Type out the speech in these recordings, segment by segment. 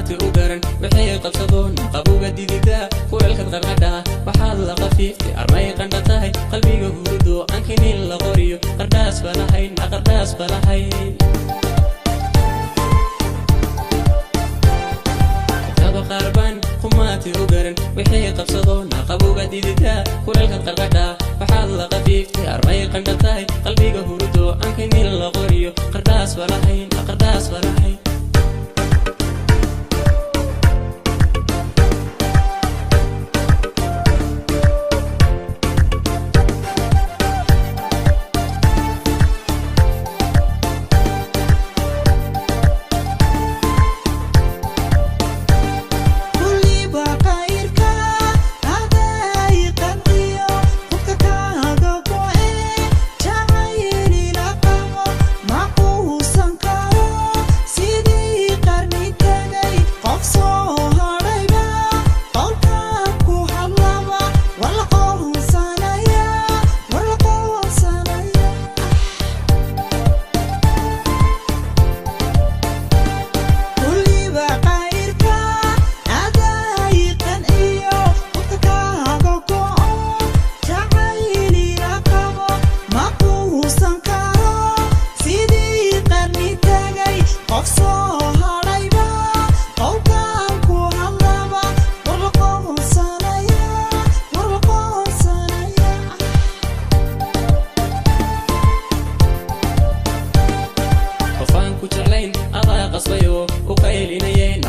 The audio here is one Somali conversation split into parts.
kumaati u garan wixii qabsadoon qabuga didida kuleelka qarqadha waxaad la qafiiftay armay qandhatahay qalbiga hurdo ankinin la qoriyo qardhaas balahayn qarban kumaati u garan wixii qabsadoon qabuga didida kuleelka qarqadha waxaad la qafiiftay armay qandhatahay qalbiga hurdo ankinin la qoriyo qardhaas balahayn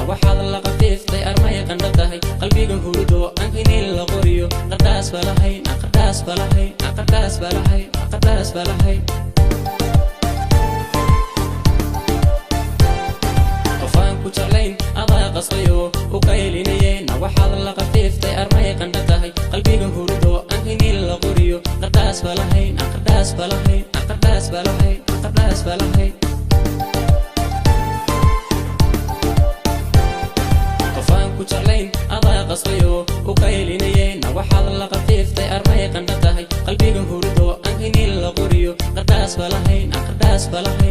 waxaad la qafiiftay armay qandhatahay qalbiga hurdo ankinin la qoriyo qardhaas balahayn qofaan ku jeclayn adaa qasbayo u qaylinayeen waxaad la qafiiftay armay qandhatahay qalbiga hurdo ankinin la qoriyo qardhaas balahayn jeclayn adaa qasbayo u qaylinayeen waxaad la qafiiftay armay qandhatahay qalbiga hurdo ankinin la qoriyo qardhaas balahayn